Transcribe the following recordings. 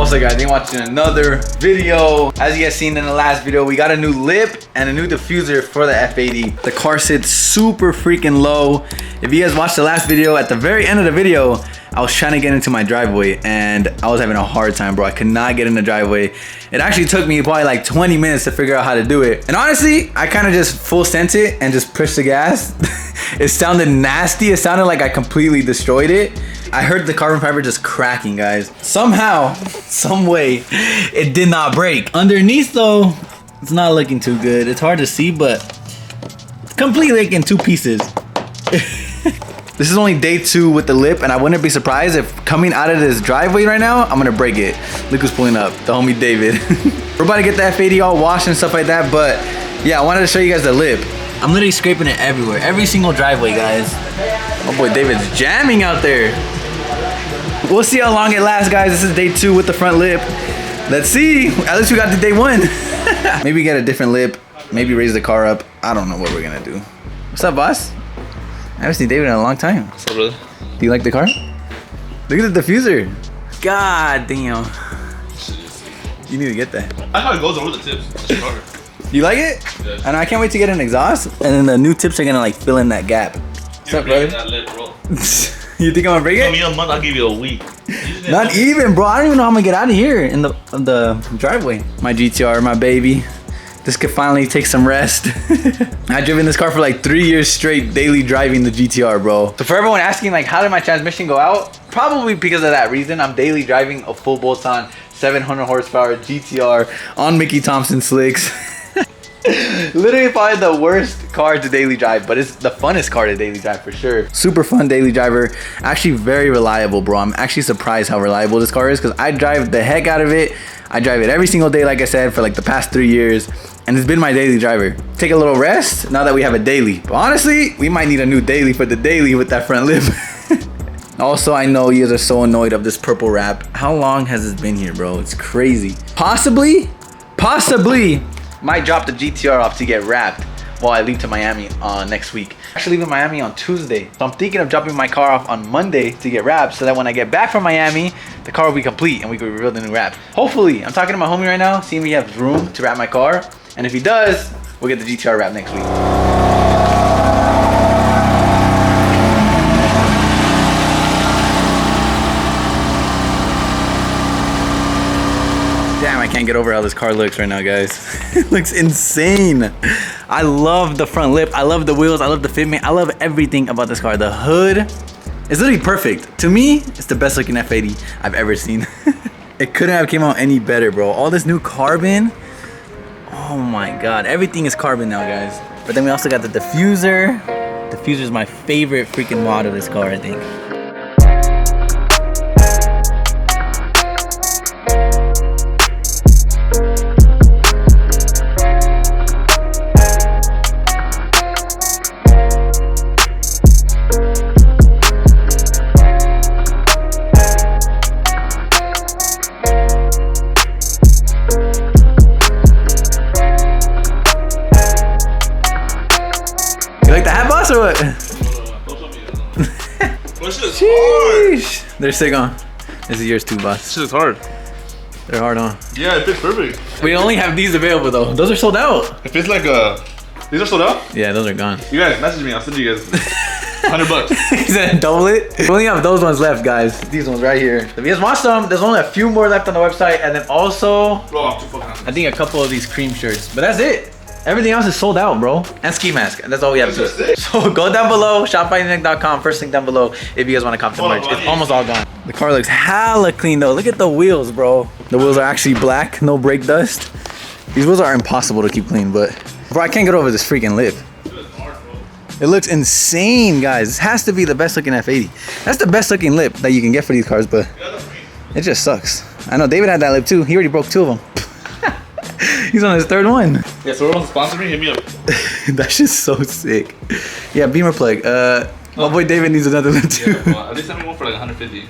What's up, guys? You're watching another video. As you guys seen in the last video, we got a new lip and a new diffuser for the F80. The car sits super freaking low. If you guys watched the last video, at the very end of the video, I was trying to get into my driveway and I was having a hard time, bro. I could not get in the driveway. It actually took me probably like 20 minutes to figure out how to do it. And honestly, I kind of just full sent it and just pushed the gas. It sounded nasty. It sounded like I completely destroyed it. I heard the carbon fiber just cracking, guys. Somehow, some way, it did not break. Underneath though, it's not looking too good. It's hard to see, but it's completely like in two pieces. This is only day 2 with the lip, and I wouldn't be surprised if coming out of this driveway right now, I'm gonna break it. Look who's pulling up, the homie David. We're about to get the F80 all washed and stuff like that, but yeah, I wanted to show you guys the lip. I'm literally scraping it everywhere, every single driveway, guys. Oh boy, David's jamming out there. We'll see how long it lasts, guys. This is day 2 with the front lip. Let's see, at least we got to day 1. Maybe get a different lip, maybe raise the car up. I don't know what we're gonna do. What's up, boss? I haven't seen David in a long time. What's up, brother? Do you like the car? Look at the diffuser. God damn. You need to get that. I how it goes over the tips. That's harder. You like it? Yeah. And I can't wait to get an exhaust, and then the new tips are gonna like fill in that gap. What's up, brother? That lip, bro. You think I'm gonna break it? Give me a month, I'll give you a week. Not even, bro. I don't even know how I'm gonna get out of here in the driveway. My GTR, my baby. This could finally take some rest. I've driven this car for like 3 years straight, daily driving the GTR, bro. So for everyone asking like, how did my transmission go out? Probably because of that reason. I'm daily driving a full bolt-on 700 horsepower GTR on Mickey Thompson slicks. Literally probably the worst car to daily drive, but it's the funnest car to daily drive for sure. Super fun daily driver. Actually very reliable, bro. I'm actually surprised how reliable this car is because I drive the heck out of it. I drive it every single day, like I said, for like the past 3 years. And it's been my daily driver. Take a little rest now that we have a daily. But honestly, we might need a new daily for the daily with that front lip. Also, I know you guys are so annoyed of this purple wrap. How long has this been here, bro? It's crazy. Possibly, might drop the GTR off to get wrapped while I leave to Miami next week. Actually leaving Miami on Tuesday. So I'm thinking of dropping my car off on Monday to get wrapped so that when I get back from Miami, the car will be complete and we can reveal the new wrap. Hopefully, I'm talking to my homie right now, seeing if he has room to wrap my car. And if he does, we'll get the GTR wrap next week. Damn, I can't get over how this car looks right now, guys. It looks insane. I love the front lip. I love the wheels. I love the fitment. I love everything about this car. The hood is literally perfect. To me, it's the best looking F80 I've ever seen. It couldn't have came out any better, bro. All this new carbon. Oh my God, everything is carbon now, guys. But then we also got the diffuser. Diffuser is my favorite freaking mod of this car, I think. You like the hat, boss, or what? Sheesh. They're sick on. This is yours too, boss. This shit is hard. They're hard on. Yeah, it fits perfect. We only have these available though. Those are sold out. It fits like a... These are sold out? Yeah, those are gone. You guys, message me. I'll send you guys $100. He said double it. We only have those ones left, guys. These ones right here. If you guys want some, there's only a few more left on the website. And then also, Bro, I'm too fucking I think a couple of these cream shirts. But that's it. Everything else is sold out, bro. And ski mask. That's all we have to do. So go down below, shop.FindingNick.com. First link down below if you guys want to cop some merch. It's almost all gone. The car looks hella clean though. Look at the wheels, bro. The wheels are actually black, no brake dust. These wheels are impossible to keep clean, but bro, I can't get over this freaking lip. It looks insane, guys. This has to be the best looking F80. That's the best looking lip that you can get for these cars, but it just sucks. I know David had that lip too. He already broke 2 of them. He's on his 3rd one. Yeah, so whoever wants to sponsor me, hit me up. That shit's so sick. Yeah, Beamer plug. My boy David needs another lip too. Yeah, well, they sent me one for like 150.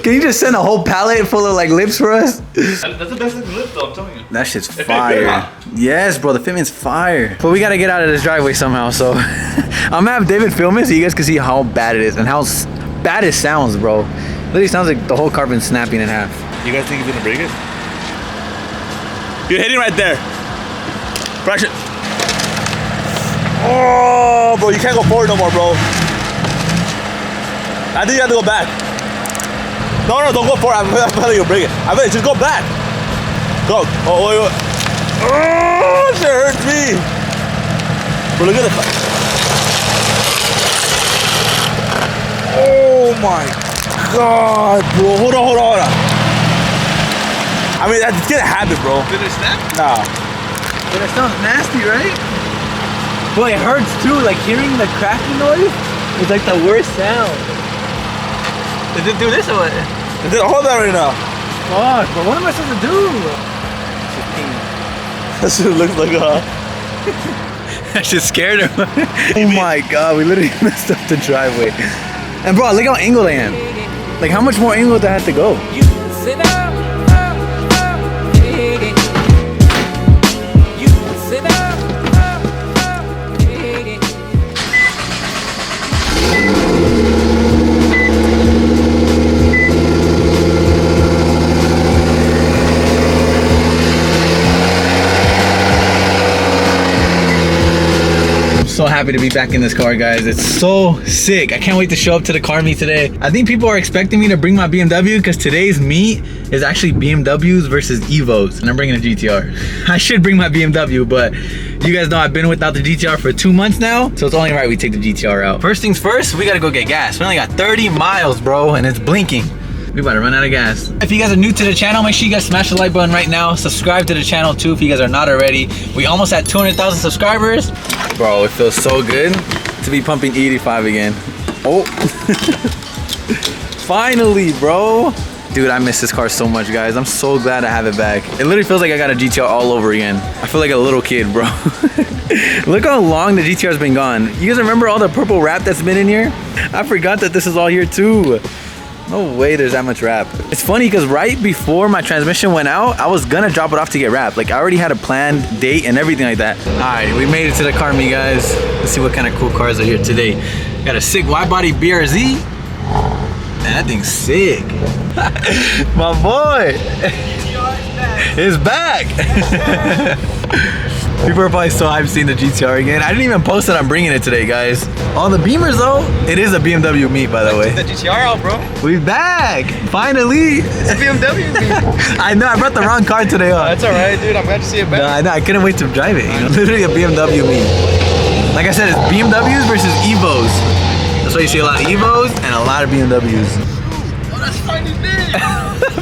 Can you just send a whole pallet full of like lips for us? That's the best looking lip though, I'm telling you. That shit's fire. Yes, bro, the fitment's fire. But we gotta get out of this driveway somehow, so I'm gonna have David film it so you guys can see how bad it is and how bad it sounds, bro. Literally sounds like the whole carbon's snapping in half. You guys think he's gonna break it? You're hitting right there. Pressure. Oh, bro, you can't go forward no more, bro. I think you have to go back. No, don't go forward. I'm telling you, break it. I bet just go back. Go. Oh, wait. Oh, that hurts me. Bro, look at the. Oh my God, bro. Hold on. I mean, that's gonna happen, bro. Did it snap? Nah. But it sounds nasty, right? Boy, it hurts too. Like hearing the cracking noise is like the worst sound. Did it do this or what? It did all that right now. Fuck, but what am I supposed to do? That shit looks like a. That shit scared him. Oh my God, we literally messed up the driveway. And bro, look how angled I am. Like how much more angled do I have to go? You sit up, you sit up, So happy to be back in this car, guys. It's so sick. I can't wait to show up to the car meet today. I think people are expecting me to bring my BMW because today's meet is actually BMWs versus Evos, and I'm bringing a GTR. I should bring my BMW, but you guys know I've been without the GTR for 2 months now, so it's only right we take the GTR out. First things first, we gotta go get gas. We only got 30 miles, bro, and it's blinking. We about to run out of gas. If you guys are new to the channel, make sure you guys smash the like button right now. Subscribe to the channel too if you guys are not already. We almost at 200,000 subscribers. Bro, it feels so good to be pumping E85 again. Oh. Finally, bro. Dude, I miss this car so much, guys. I'm so glad I have it back. It literally feels like I got a GTR all over again. I feel like a little kid, bro. Look how long the GTR's been gone. You guys remember all the purple wrap that's been in here? I forgot that this is all here too. No way there's that much wrap. It's funny because right before my transmission went out, I was gonna drop it off to get wrapped. Like I already had a planned date and everything like that. All right, we made it to the car meet, guys. Let's see what kind of cool cars are here today. Got a sick wide body BRZ. Man, that thing's sick. My boy. It's back. People are probably so hyped seeing the GTR again. I didn't even post that I'm bringing it today, guys. On the Beamers though, it is a BMW meet, by the way. The GTR out, bro. We back, finally. It's a BMW meet. I know, I brought the wrong car today, huh? That's alright, dude. I'm glad to see it back. No, I know, I couldn't wait to drive it. You know? Literally a BMW meet. Like I said, it's BMWs versus Evos. That's why you see a lot of Evos and a lot of BMWs. Oh, that's FindingNick.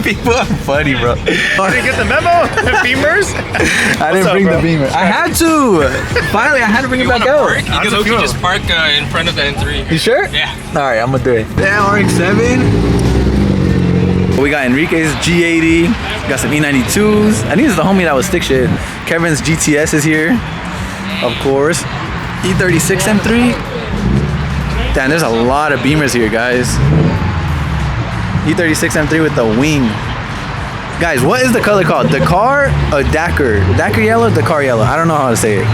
People are funny, bro. You didn't get the memo? Beamers? I didn't bring the Beamer. I had to. Finally, I had to bring it back out. You can look, just park in front of the N3. You sure? Yeah. All right, I'm gonna do it. Damn, RX-7. We got Enrique's G80. Got some E92s. I think this is the homie that was stick shit. Kevin's GTS is here, of course. E36 M3. Damn, there's a lot of Beamers here, guys. E36 M3 with the wing. Guys, what is the color called? Dakar or Dakar? Dakar yellow, Dakar yellow. I don't know how to say it.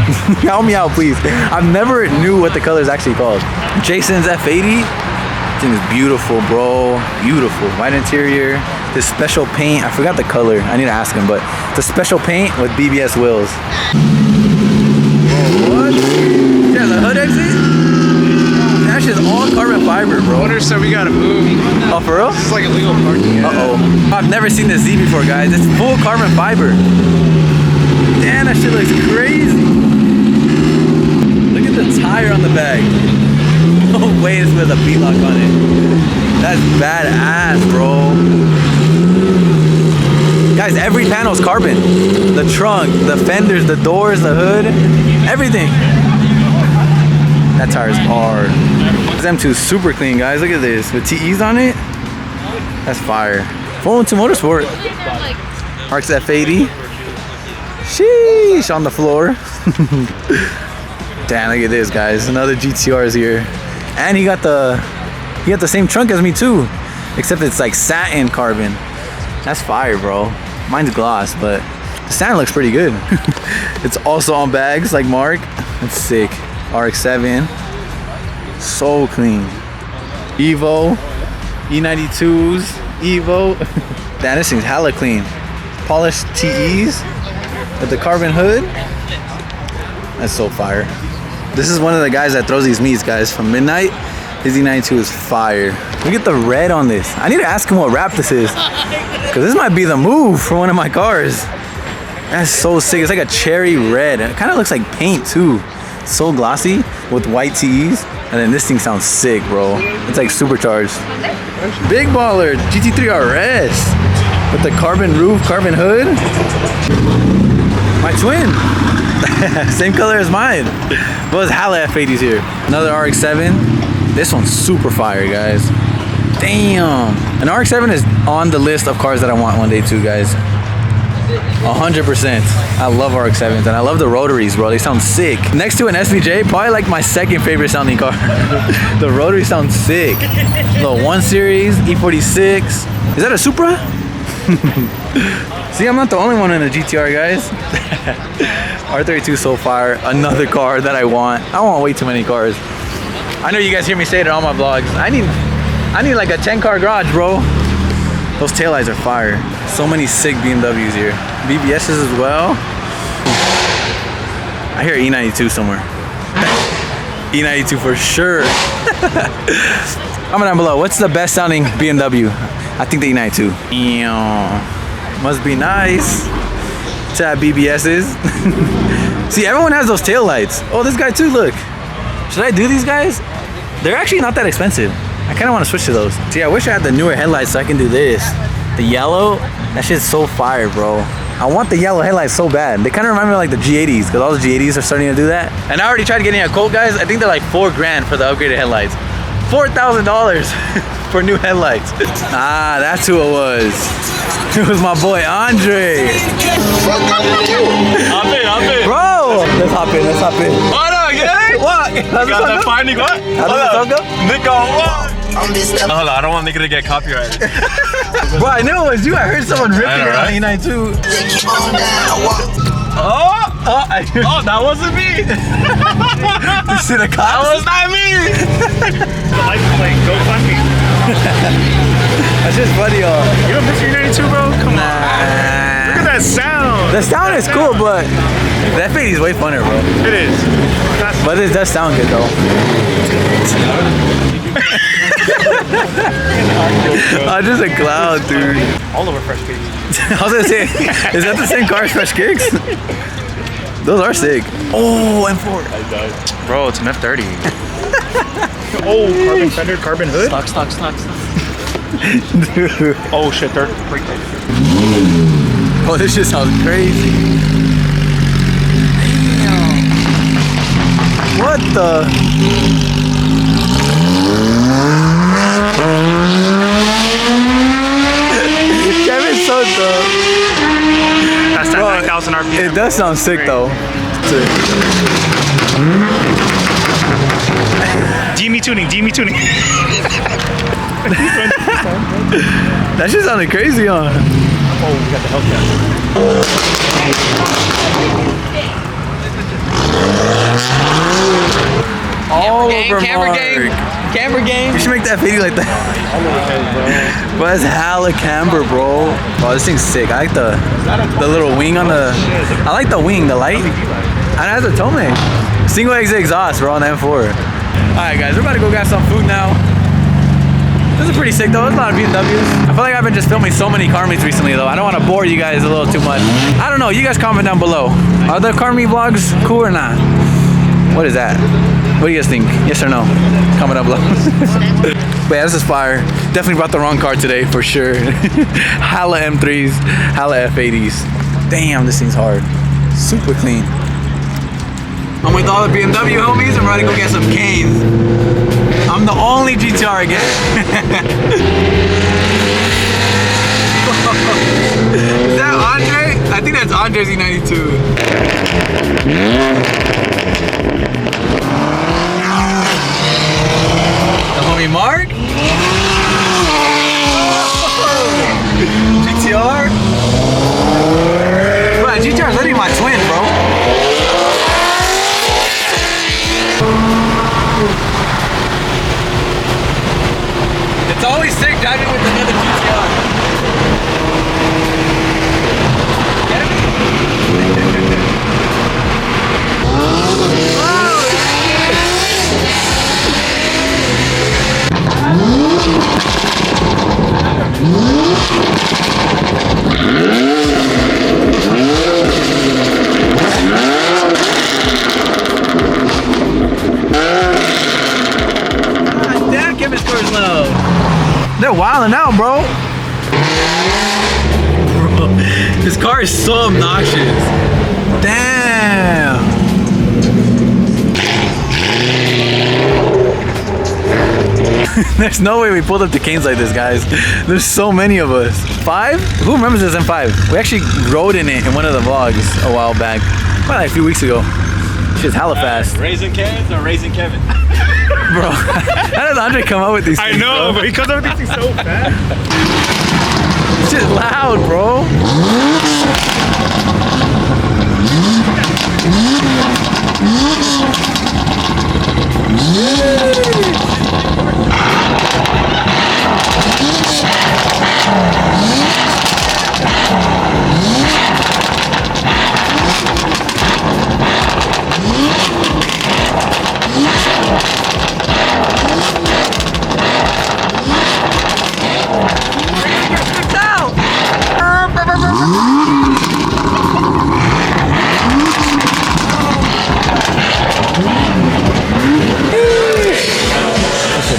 Help me out, please. I've never knew what the color is actually called. Jason's F80. This thing is beautiful, bro. Beautiful. White interior. This special paint. I forgot the color. I need to ask him, but it's a special paint with BBS wheels. Whoa, what? Yeah, the hood exit? That shit's all carbon fiber, bro. Owner said we gotta move. Oh, for real? This is like illegal parking. Uh-oh. I've never seen this Z before, guys. It's full carbon fiber. Damn, that shit looks crazy. Look at the tire on the back. No way this with a beat lock on it. That's badass, bro. Guys, every panel's carbon. The trunk, the fenders, the doors, the hood, everything. That tire's hard. This M2 is super clean, guys. Look at this. With TEs on it. That's fire. 412 Motorsport. RX F80. Sheesh, on the floor. Damn, look at this, guys. Another GTR is here. And he got the same trunk as me too. Except it's like satin carbon. That's fire, bro. Mine's gloss, but the satin looks pretty good. It's also on bags like Mark. That's sick. RX-7. So clean. Evo. E92s. Evo. Damn, this thing's hella clean. Polished TEs with the carbon hood. That's so fire. This is one of the guys that throws these meets, guys, from Midnight. His E92 is fire. Look at the red on this. I need to ask him what wrap this is, because this might be the move for one of my cars. That's so sick. It's like a cherry red. It kind of looks like paint too. It's so glossy with white TEs. And then this thing sounds sick, bro. It's like supercharged. Big baller GT3 RS with the carbon roof, carbon hood. My twin. Same color as mine. But it's hella F80s here. Another RX-7. This one's super fire, guys. Damn. An RX-7 is on the list of cars that I want one day too, guys. 100%. I love RX-7s and I love the rotaries, bro. They sound sick. Next to an SVJ, probably like my second favorite sounding car. The rotary sounds sick. The 1 Series, E46. Is that a Supra? See, I'm not the only one in a GTR, guys. R32 is so fire. Another car that I want. I want way too many cars. I know you guys hear me say it in all my vlogs. I need like a 10-car garage, bro. Those taillights are fire. So many sick BMWs here. BBSs as well. I hear E92 somewhere. E92 for sure. Comment down below. What's the best sounding BMW? I think the E92. Must be nice to have BBSs. See, everyone has those taillights. Oh, this guy too, look. Should I do these guys? They're actually not that expensive. I kind of want to switch to those. See, I wish I had the newer headlights so I can do this. The yellow, that shit's so fire, bro. I want the yellow headlights so bad. They kind of remind me of like the G80s, because all the G80s are starting to do that. And I already tried getting a quote, guys. I think they're like $4 grand for the upgraded headlights. $4,000 for new headlights. Ah, that's who it was. It was my boy Andre. Hop in. Bro, let's hop in. Hold on, get it? What? Got that finding what? How's the song go? Nick on what? Hold on, I don't want Nick to get copyrighted. Bro, I knew it was you. I heard someone ripping it on E92. Oh, that wasn't me. You see the cops? That was not me. The license plate, go fund me. That's just funny, y'all. You don't miss your 92, bro? Come on. Look at that sound. The sound is cool, but that F80 is way funner, bro. It is. But it does sound good, though. I'm just a clown, dude. All over fresh cakes. I was gonna say, is that the same car as Fresh Kicks? Those are sick. Oh, M4. Bro, it's an F30. Oh, carbon fender, carbon hood. Stock. Dude. Oh shit, third brake tape. Oh, this shit sounds crazy. Damn. What the? Kevin's so dumb. That's that 9,000 RPM. It does sound sick though. DME tuning. That shit sounded crazy, huh? Oh, we got the Hellcat. All over Camber game. You should make that video like that. But it's hella camber, bro. Oh, this thing's sick. I like the little wing on the. I like the wing, the light. And it has a Tome. Single exit exhaust, bro, on the M4. Alright, guys, we're about to go get some food now. This is pretty sick, though. There's a lot of BMWs. I feel like I've been just filming so many car meets recently, though. I don't want to bore you guys a little too much. I don't know. You guys comment down below. Are the car meet vlogs cool or not? What is that? What do you guys think? Yes or no? Comment down below. But yeah, this is fire. Definitely brought the wrong car today, for sure. Hella M3s, hella F80s. Damn, this thing's hard. Super clean. I'm with all the BMW homies. I'm ready to go get some canes. I'm the only GTR again. Is that Andre? I think that's Andre's E92. The homie Mark. GTR. Bro, GTR is literally my twin, bro. It's always sick driving with another GTR. wilding out, bro. Bro, this car is so obnoxious. Damn. There's no way we pulled up to Cane's like this, guys. There's so many of us. 5? Who remembers this M5? We actually rode in it in one of the vlogs a while back. Probably like a few weeks ago. Shit's hella fast. Raising Kevin or Raising Kevin? Bro, how does Andre come up with these things? I know, bro? but he comes up with these things so fast. This shit's loud, bro.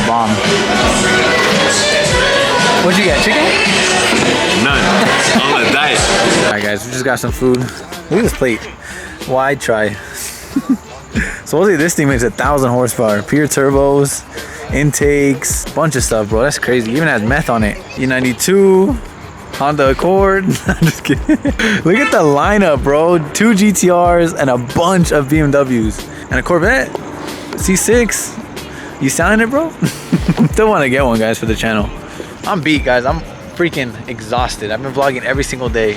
Bomb. What'd you get? Chicken? None. On a diet. Alright guys, we just got some food. Look at this plate. Wide try. Supposedly this thing makes 1,000 horsepower. Pure turbos, intakes, bunch of stuff, bro. That's crazy. Even has meth on it. E92, Honda Accord. I'm just kidding. Look at the lineup, bro. 2 GTRs and a bunch of BMWs. And a Corvette. C6. You selling it, bro? Still want to get one, guys, for the channel. I'm beat, guys. I'm freaking exhausted. I've been vlogging every single day,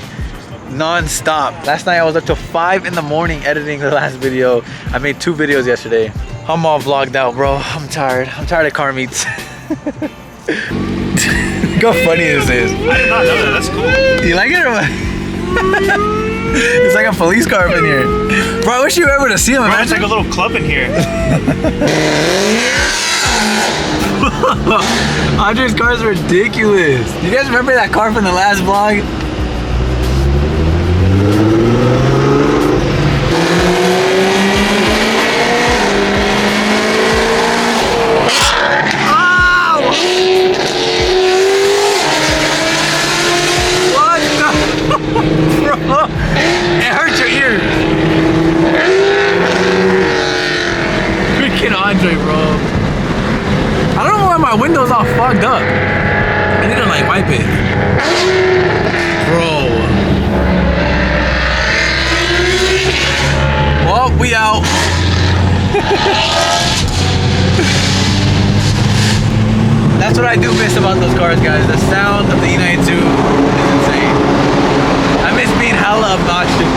non-stop. Last night I was up till 5 in the morning editing the last video. I made 2 videos yesterday. I'm all vlogged out, bro. I'm tired. I'm tired of car meets. Look how funny this is. I did not know that. That's cool. You like it or what? It's like a police car up in here. Bro, I wish you were able to see him. Bro, it's like a little club in here. Andre's car is ridiculous. You guys remember that car from the last vlog? Bro, it hurts your ears. Freaking Andre, bro. I don't know why my window's all fogged up. I need to like wipe it. Bro. Well, we out. That's what I do miss about those cars, guys. The sound of the E92 is insane. I miss being hella obnoxious.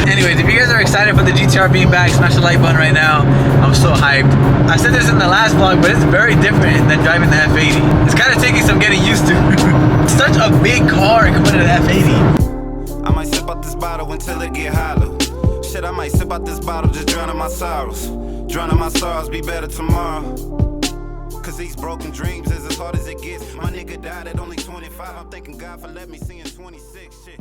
Anyways, if you guys are excited for the GTR being back, smash the like button right now. I'm so hyped. I said this in the last vlog, but it's very different than driving the F80. It's kind of taking some getting used to. It's such a big car compared to the F80. I might sip out this bottle until it get hollow. Shit, I might sip out this bottle, just drowning my sorrows. Drowning my sorrows, be better tomorrow. Cause these broken dreams is as hard as it gets. My nigga died at only 25. I'm thanking God for letting me see in 26. Shit.